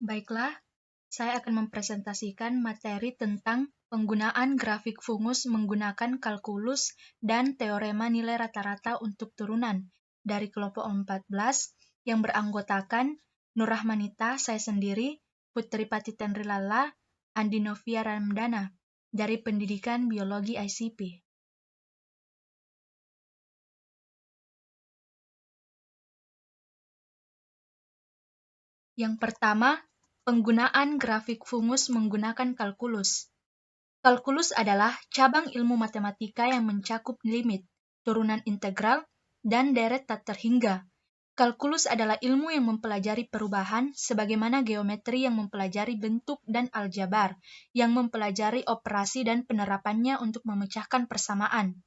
Baiklah, saya akan mempresentasikan materi tentang penggunaan grafik fungus menggunakan kalkulus dan teorema nilai rata-rata untuk turunan dari kelompok 14 yang beranggotakan Nur Rahmanita, saya sendiri, Putri Patiten Rilala, Andi Novia Ramdana dari Pendidikan Biologi ICP. Yang pertama, penggunaan grafik fungus menggunakan kalkulus. Kalkulus adalah cabang ilmu matematika yang mencakup limit, turunan integral, dan deret tak terhingga. Kalkulus adalah ilmu yang mempelajari perubahan, sebagaimana geometri yang mempelajari bentuk dan aljabar, yang mempelajari operasi dan penerapannya untuk memecahkan persamaan.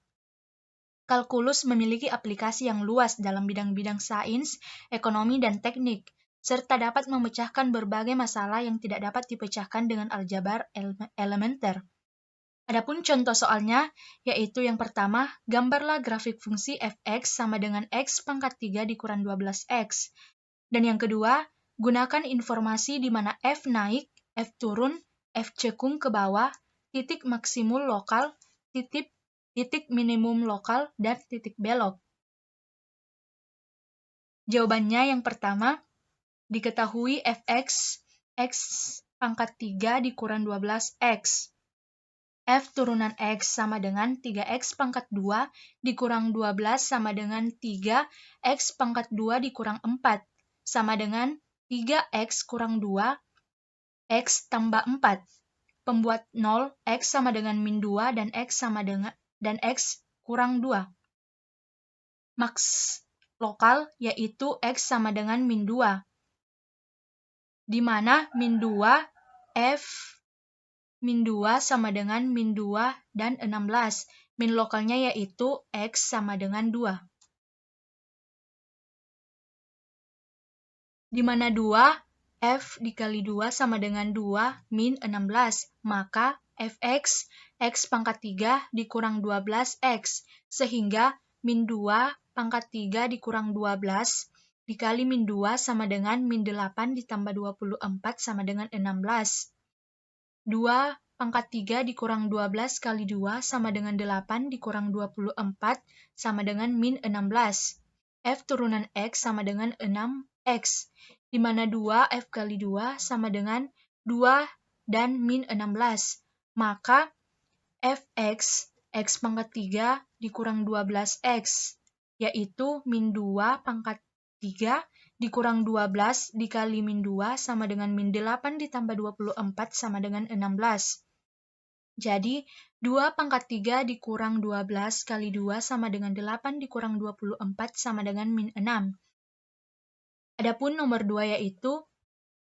Kalkulus memiliki aplikasi yang luas dalam bidang-bidang sains, ekonomi, dan teknik, serta dapat memecahkan berbagai masalah yang tidak dapat dipecahkan dengan aljabar elementer. Adapun contoh soalnya, yaitu yang pertama, gambarlah grafik fungsi fx sama dengan x pangkat 3 dikurang 12x. Dan yang kedua, gunakan informasi di mana f naik, f turun, f cekung ke bawah, titik maksimum lokal, titik minimum lokal, dan titik belok. Jawabannya yang pertama, diketahui fx, x pangkat 3 dikurang 12x. F turunan X sama dengan 3X pangkat 2 dikurang 12 sama dengan 3X pangkat 2 dikurang 4 sama dengan 3X kurang 2, X tambah 4. Pembuat 0, X sama dengan min 2 dan X kurang 2. Maks lokal yaitu X sama dengan min 2. Di mana min 2, F min 2 sama dengan min 2 dan 16. Min lokalnya yaitu X sama dengan 2. Di mana 2, F dikali 2 sama dengan 2 min 16. Maka Fx, X pangkat 3 dikurang 12X. Sehingga min 2 pangkat 3 dikurang 12 dikali min 2 sama dengan min 8 ditambah 24 sama dengan 16. 2 pangkat 3 dikurang 12 kali 2 sama dengan 8 dikurang 24 sama dengan min 16. F turunan X sama dengan 6X, di mana 2 F kali 2 sama dengan 2 dan min 16. Maka Fx, X pangkat 3 dikurang 12X, yaitu min 2 pangkat 3 dikurang 12 dikali min 2 sama dengan min 8 ditambah 24 sama dengan 16. Jadi, 2 pangkat 3 dikurang 12 kali 2 sama dengan 8 dikurang 24 sama dengan min 6. Adapun nomor 2 yaitu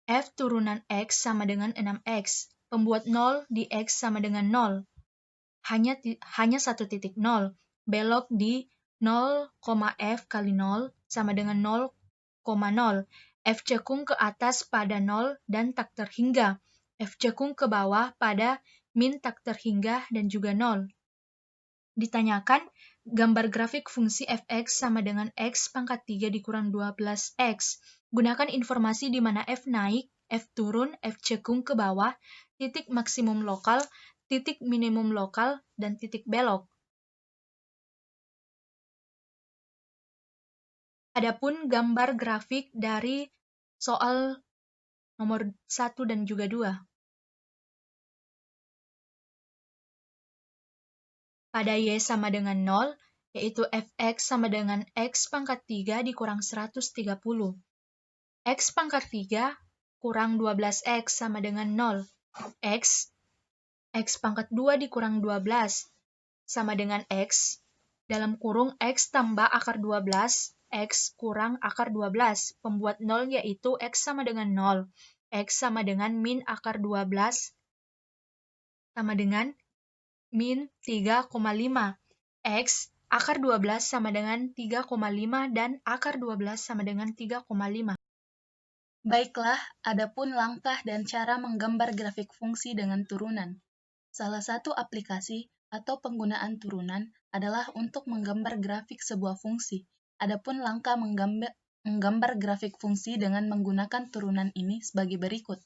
F turunan X sama dengan 6X. Pembuat 0 di X sama dengan 0. Hanya satu titik 0. Belok di 0, F kali 0 sama dengan 0,0. F cekung ke atas pada 0 dan tak terhingga. F cekung ke bawah pada min tak terhingga dan juga 0. Ditanyakan, gambar grafik fungsi fx sama dengan x pangkat 3 dikurang 12x. Gunakan informasi di mana f naik, f turun, f cekung ke bawah, titik maksimum lokal, titik minimum lokal, dan titik belok. Adapun gambar grafik dari soal nomor 1 dan juga 2. Pada Y sama dengan 0, yaitu fx sama dengan x pangkat 3 dikurang 130. X pangkat 3 kurang 12x sama dengan 0. X pangkat 2 dikurang 12 sama dengan X, dalam kurung X tambah akar 12, X kurang akar 12. Pembuat 0 yaitu X sama dengan 0. X sama dengan min akar 12 sama dengan min 3,5. X akar 12 sama dengan 3,5 dan akar 12 sama dengan 3,5. Baiklah, adapun langkah dan cara menggambar grafik fungsi dengan turunan. Salah satu aplikasi atau penggunaan turunan adalah untuk menggambar grafik sebuah fungsi. Adapun langkah menggambar grafik fungsi dengan menggunakan turunan ini sebagai berikut.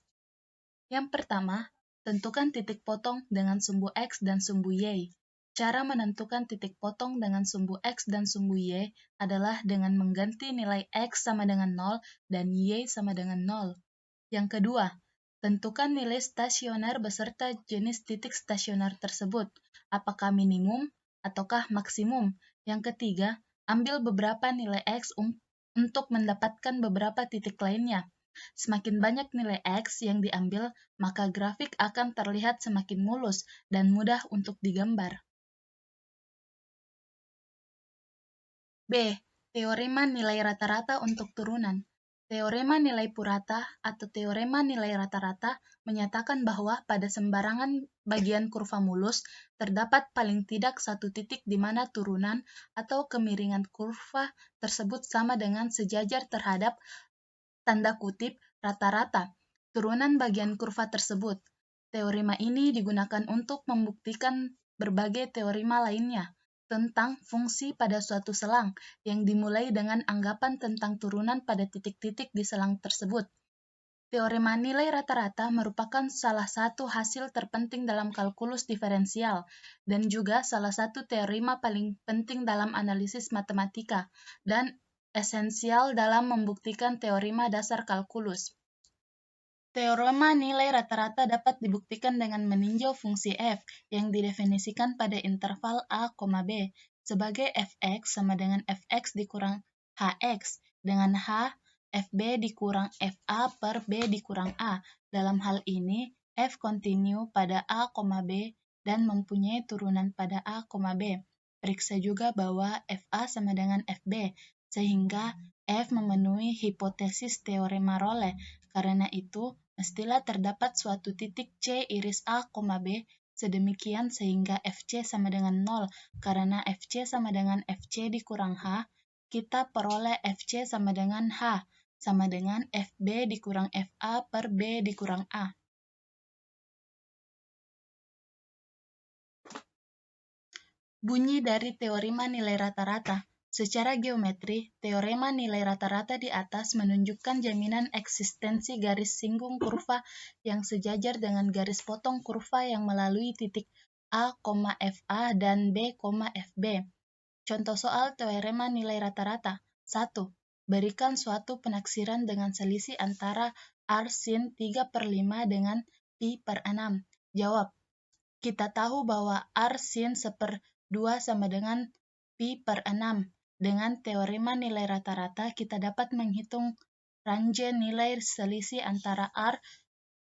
Yang pertama, tentukan titik potong dengan sumbu X dan sumbu Y. Cara menentukan titik potong dengan sumbu X dan sumbu Y adalah dengan mengganti nilai X sama dengan 0 dan Y sama dengan 0. Yang kedua, tentukan nilai stasioner beserta jenis titik stasioner tersebut, apakah minimum ataukah maksimum. Yang ketiga, ambil beberapa nilai X untuk mendapatkan beberapa titik lainnya. Semakin banyak nilai X yang diambil, maka grafik akan terlihat semakin mulus dan mudah untuk digambar. B. Teorema nilai rata-rata untuk turunan. Teorema nilai purata atau teorema nilai rata-rata menyatakan bahwa pada sembarangan bagian kurva mulus terdapat paling tidak satu titik di mana turunan atau kemiringan kurva tersebut sama dengan sejajar terhadap tanda kutip rata-rata turunan bagian kurva tersebut. Teorema ini digunakan untuk membuktikan berbagai teorema lainnya tentang fungsi pada suatu selang yang dimulai dengan anggapan tentang turunan pada titik-titik di selang tersebut. Teorema nilai rata-rata merupakan salah satu hasil terpenting dalam kalkulus diferensial dan juga salah satu teorema paling penting dalam analisis matematika dan esensial dalam membuktikan teorema dasar kalkulus. Teorema nilai rata-rata dapat dibuktikan dengan meninjau fungsi f yang didefinisikan pada interval a, b sebagai fx sama dengan fx dikurang hx dengan h fb dikurang fa per b dikurang a. Dalam hal ini, f kontinu pada a, b dan mempunyai turunan pada a, b. Periksa juga bahwa fa sama dengan fb, sehingga f memenuhi hipotesis teorema Role. Karena itu, mestilah terdapat suatu titik C iris A, B sedemikian sehingga FC sama dengan 0. Karena FC sama dengan FC dikurang H, kita peroleh FC sama dengan H, sama dengan FB dikurang FA per B dikurang A. Bunyi dari teorema nilai rata-rata. Secara geometri, teorema nilai rata-rata di atas menunjukkan jaminan eksistensi garis singgung kurva yang sejajar dengan garis potong kurva yang melalui titik A, FA dan B, FB. Contoh soal teorema nilai rata-rata. 1. Berikan suatu penaksiran dengan selisih antara R sin 3/5 dengan pi per 6. Jawab. Kita tahu bahwa R sin 1/2 sama dengan pi per 6. Dengan teorema nilai rata-rata, kita dapat menghitung range nilai selisih antara R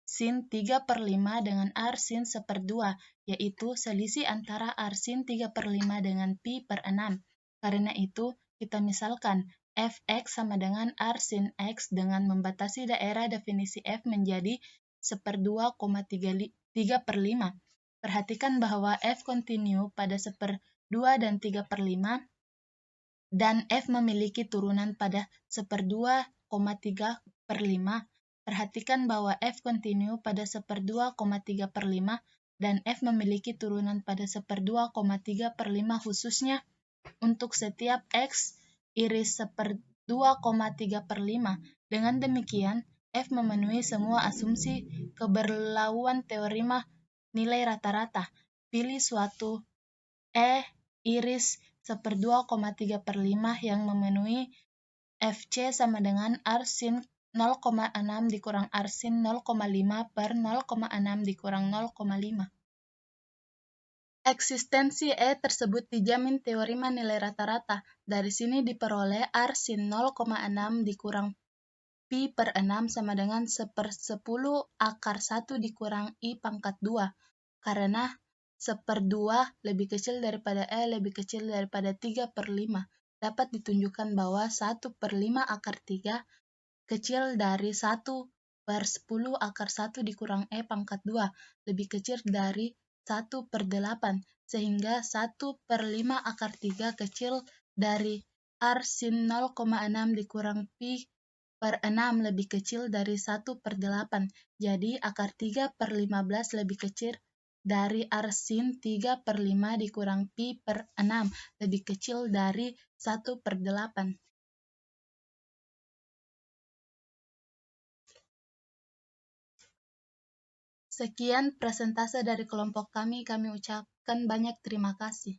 sin 3/5 dengan R sin 1/2, yaitu selisih antara R sin 3/5 dengan pi per 6. Karena itu, kita misalkan fx sama dengan R sin x dengan membatasi daerah definisi f menjadi 1/2,3/5. Perhatikan bahwa f kontinu pada 1/2 dan 3/5 dan f memiliki turunan pada 1/2,3/5. Perhatikan bahwa f kontinu pada 1/2,3/5 dan f memiliki turunan pada 1/2,3/5 khususnya untuk setiap x iris 1/2,3/5. Dengan demikian, f memenuhi semua asumsi keberlakuan teorema nilai rata-rata. Pilih suatu iris 1/2,3/5 yang memenuhi FC sama dengan R sin 0,6 dikurang R sin 0,5 per 0,6 dikurang 0,5. Eksistensi E tersebut dijamin teorema nilai rata-rata. Dari sini diperoleh R sin 0,6 dikurang pi per 6 sama dengan 1/10 akar 1 dikurang I pangkat 2. Karena 1/2 lebih kecil daripada E lebih kecil daripada 3/5. Dapat ditunjukkan bahwa 1/5 akar 3 kecil dari 1/10 akar 1 dikurang E pangkat 2 lebih kecil dari 1/8, sehingga 1/5 akar 3 kecil dari R sin 0,6 dikurang pi per 6 lebih kecil dari 1/8. Jadi akar 3/15 lebih kecil dari R sin 3/5 dikurang pi per 6 lebih kecil dari 1/8. Sekian presentase dari kelompok kami ucapkan banyak terima kasih.